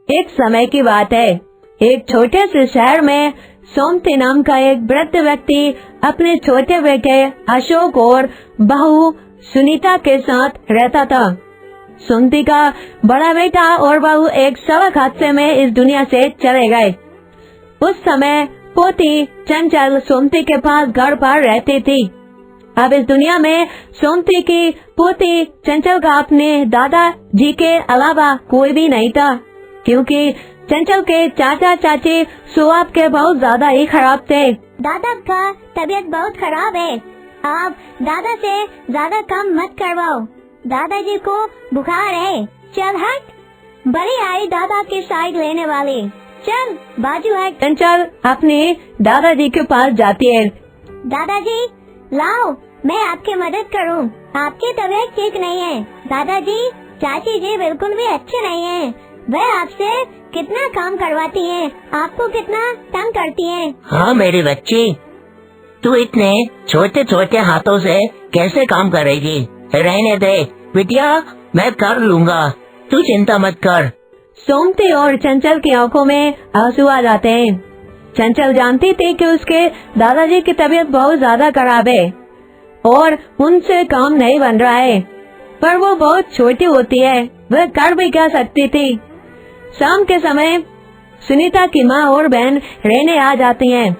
एक समय की बात है। एक छोटे से शहर में सोमती नाम का एक वृद्ध व्यक्ति अपने छोटे बेटे अशोक और बहू सुनीता के साथ रहता था। सोमती का बड़ा बेटा और बहू एक सड़क हादसे में इस दुनिया से चले गए। उस समय पोती चंचल सोमती के पास घर पर रहती थी। अब इस दुनिया में सोमती की पोती चंचल का अपने दादा जी के अलावा कोई भी नहीं था, क्योंकि चंचल के चाचा चाची स्वभाव के बहुत ज्यादा ही खराब थे। दादा का तबीयत बहुत खराब है, आप दादा से ज्यादा काम मत करवाओ, दादाजी को बुखार है। चल हट, बड़ी आई दादा की साइड लेने वाली, चल बाजू हट। चंचल अपने दादाजी के पास जाती है। दादाजी लाओ, मैं आपकी मदद करूं, आपकी तबीयत ठीक नहीं है। दादाजी चाची जी बिल्कुल भी अच्छे नहीं हैं, वह आपसे कितना काम करवाती हैं, आपको कितना तंग करती हैं। हाँ मेरी बच्ची, तू इतने छोटे छोटे हाथों से कैसे काम करेगी? रहने दे बिटिया, मैं कर लूँगा, तू चिंता मत कर। सोमती और चंचल की आंखों में आंसू आ जाते हैं। चंचल जानती थी कि उसके दादाजी की तबीयत बहुत ज्यादा खराब है और उनसे काम नहीं बन रहा है, पर वो बहुत छोटी होती है, वह कर भी क्या सकती थी। शाम के समय सुनीता की माँ और बहन रहने आ जाती हैं।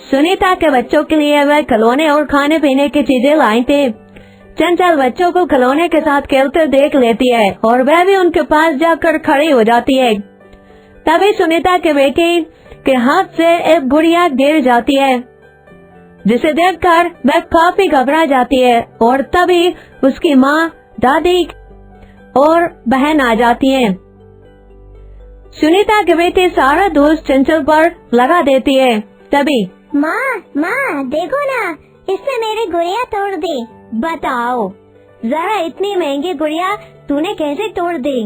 सुनीता के बच्चों के लिए वह खिलौने और खाने पीने की चीजें लाई थी। चंचल बच्चों को खिलौने के साथ खेलते देख लेती है और वह भी उनके पास जाकर खड़ी हो जाती है। तभी सुनीता के बेटे के हाथ से एक गुड़िया गिर जाती है, जिसे देखकर वह काफी घबरा जाती है और तभी उसकी माँ, दादी और बहन आ जाती हैं। सुनीता के बेटे सारा दोष चंचल पर लगा देती है। तभी माँ देखो ना, इसने मेरी गुड़िया तोड़ दी। बताओ जरा, इतनी महंगी गुड़िया तूने कैसे तोड़ दी?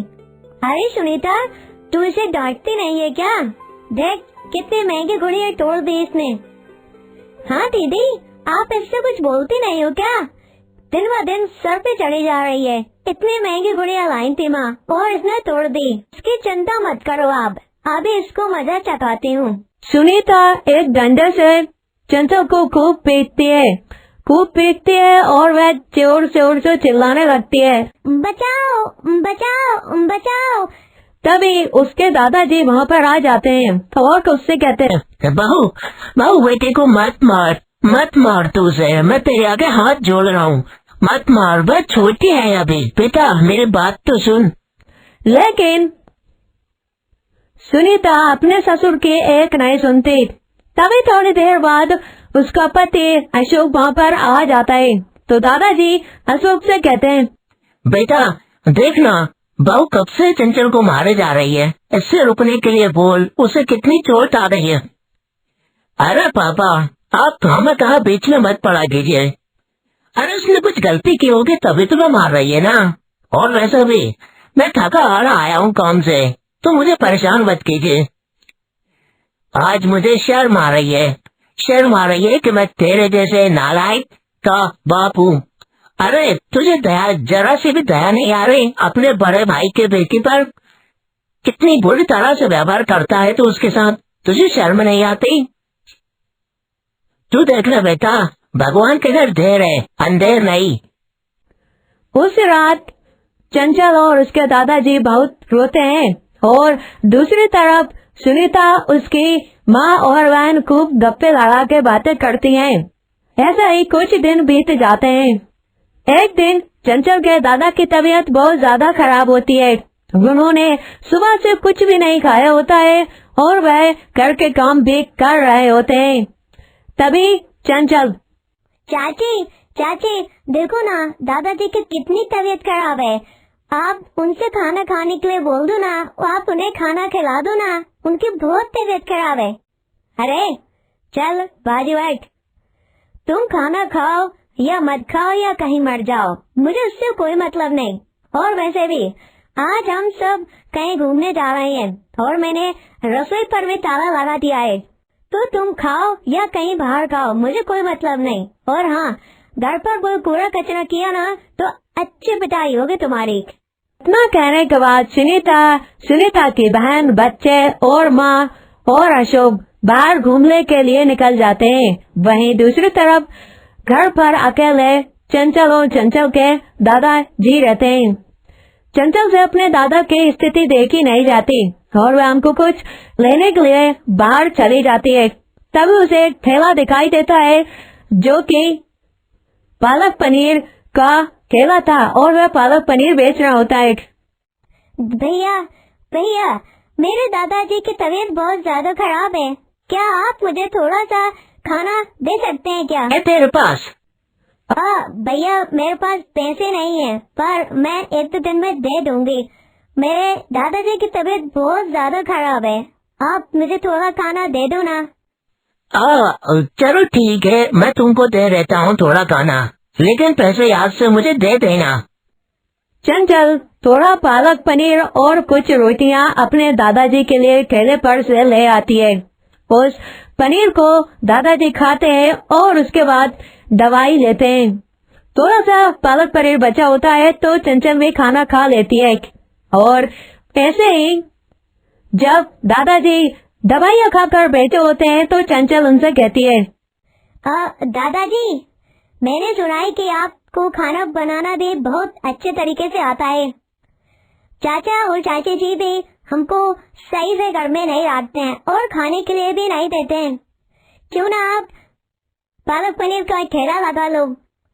अरे सुनीता, तू इसे डांटती नहीं है क्या? देख कितनी महंगी गुड़िया तोड़ दी इसने। हाँ दीदी, आप इससे कुछ बोलती नहीं हो क्या? दिन ब दिन सर पे चढ़ी जा रही है। इतनी महंगी गुड़िया लाई थी माँ और इसने तोड़ दी। इसकी चिंता मत करो, आप अभी इसको मजा चखाती हूँ। सुनीता एक डंडे से चंचल को खूब पीटती है और वह जोर से चिल्लाने लगती है, बचाओ बचाओ बचाओ। तभी उसके दादाजी वहाँ पर आ जाते हैं और उससे कहते हैं, बहू बेटे को मत मार तू उसे, मैं तेरे आगे हाथ जोड़ रहा हूँ, मत मार, वह छोटी है अभी। बेटा मेरी बात तो सुन। लेकिन सुनीता अपने ससुर की एक नहीं सुनती। तभी थोड़ी देर बाद उसका पति अशोक वहाँ पर आ जाता है तो दादाजी अशोक से कहते हैं, बेटा देखना, बहू कब से चंचल को मारे जा रही है, इससे रुकने के लिए बोल, उसे कितनी चोट आ रही है। अरे पापा, आप हमें कहा बीच में मत पड़ा कीजिए। अरे उसने कुछ गलती की होगी तभी तो मैं मार रही है ना। और वैसे भी मैं थका हारा आया हूँ काम से, तो मुझे परेशान मत कीजिए। आज मुझे शर्म आ रही है कि मैं तेरे जैसे नालायक का बाप हूँ। अरे तुझे जरा से भी दया नहीं आ रही अपने बड़े भाई के बेटी पर? कितनी बुरी तरह से व्यवहार करता है तू उसके साथ, तुझे शर्म नहीं आती? तू देखना बेटा, भगवान के घर देर है, अंधेर नहीं। उस रात चंचल और उसके दादाजी बहुत रोते हैं और दूसरी तरफ सुनीता, उसकी माँ और बहन खूब गप्पे लड़ा के बातें करती हैं। ऐसा ही कुछ दिन बीत जाते हैं। एक दिन चंचल के दादा की तबीयत बहुत ज्यादा खराब होती है। उन्होंने सुबह से कुछ भी नहीं खाया होता है और वह घर के काम भी कर रहे होते हैं। तभी चंचल, चाची देखो ना, दादाजी की कितनी तबीयत खराब है। आप उनसे खाना खाने के लिए बोल दो ना, आप उन्हें खाना खिला दो ना, उनकी बहुत तबीयत खराब है। अरे चल बाजू बैठ, तुम खाना खाओ या मत खाओ या कहीं मर जाओ, मुझे उससे कोई मतलब नहीं। और वैसे भी आज हम सब कहीं घूमने जा रहे हैं और मैंने रसोई पर भी ताला लगा दिया है, तो तुम खाओ या कहीं बाहर खाओ, मुझे कोई मतलब नहीं। और हाँ, घर पर कोई कूड़ा कचरा किया ना तो अच्छी पिटाई होगी तुम्हारी। इतना कहने के बाद सुनीता की बहन, बच्चे और माँ और अशोक बाहर घूमने के लिए निकल जाते हैं। वहीं दूसरी तरफ घर पर अकेले चंचल और चंचल के दादाजी रहते हैं। चंचल से अपने दादा की स्थिति देखी नहीं जाती और वह हमको कुछ लेने के लिए बाहर चली जाती है। तभी उसे एक ठेला दिखाई देता है जो कि पालक पनीर का ठेला था और वह पालक पनीर बेच रहा होता है। भैया मेरे दादाजी की तबीयत बहुत ज्यादा खराब है, क्या आप मुझे थोड़ा सा खाना दे सकते हैं क्या? है तेरे पास? भैया मेरे पास पैसे नहीं है, पर मैं 1-2 दिन में दे दूंगी। मेरे दादाजी की तबीयत बहुत ज्यादा खराब है, आप मुझे थोड़ा खाना दे दो ना। चलो ठीक है, मैं तुमको दे देता हूँ थोड़ा खाना, लेकिन पैसे याद से मुझे दे देना। चंचल थोड़ा पालक पनीर और कुछ रोटियां अपने दादाजी के लिए ठेले पर से ले आती है। उस पनीर को दादाजी खाते हैं और उसके बाद दवाई लेते हैं। थोड़ा सा पालक पनीर बचा होता है तो चंचल भी खाना खा लेती है। और ऐसे ही जब दादाजी दवाइयाँ खाकर बैठे होते हैं तो चंचल उनसे कहती है, दादाजी मैंने सुना है कि आपको खाना बनाना भी बहुत अच्छे तरीके से आता है। चाचा और चाची जी भी हमको सही से घर में नहीं रखते हैं और खाने के लिए भी नहीं देते हैं। क्यों ना आप पालक पनीर का ठेला लगा लो,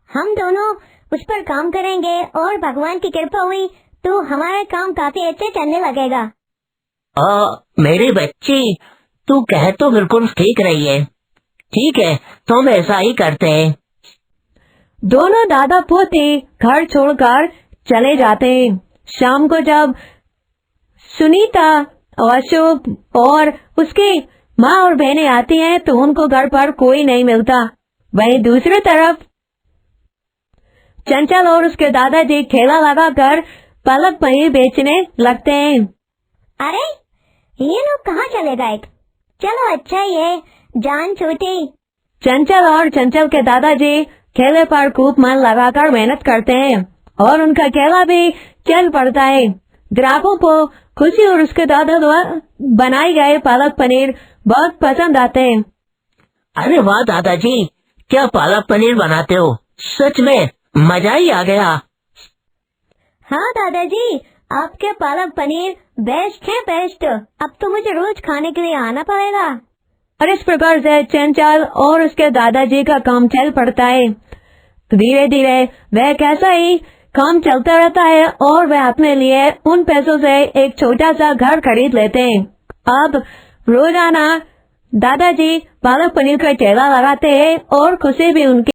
हम दोनों उस पर काम करेंगे और भगवान की कृपा हुई तो हमारा काम काफी अच्छे चलने लगेगा। मेरी बच्ची, तू कह तो बिल्कुल ठीक रही है। ठीक है, तो हम ऐसा ही करते हैं। दोनों दादा पोते घर छोड़कर चले जाते हैं। शाम को जब सुनीता, अशोक और उसकी माँ और बहनें आती हैं तो उनको घर पर कोई नहीं मिलता। वहीं दूसरी तरफ चंचल और उसके दादाजी ठेला लगाकर पालक पनीर बेचने लगते हैं। अरे ये लोग कहाँ चले गए? चलो अच्छा ये जान छूटी। चंचल और चंचल के दादाजी ठेले पर खूब मन लगाकर मेहनत करते हैं और उनका ठेला भी चल पड़ता है। ग्राहकों को खुशी और उसके दादा द्वारा बनाए गए पालक पनीर बहुत पसंद आते हैं। अरे वाह दादाजी, क्या पालक पनीर बनाते हो, सच में मजा ही आ गया। हाँ दादाजी, आपके पालक पनीर बेस्ट है, बेस्ट। अब तो मुझे रोज खाने के लिए आना पड़ेगा। और इस प्रकार से चंचल और उसके दादाजी का काम चल पड़ता है। धीरे धीरे वह कैसा ही काम चलता रहता है और वह अपने लिए उन पैसों से एक छोटा सा घर खरीद लेते हैं। अब रोजाना दादाजी पालक पनीर का ठेला लगाते हैं और खुशी भी उनकी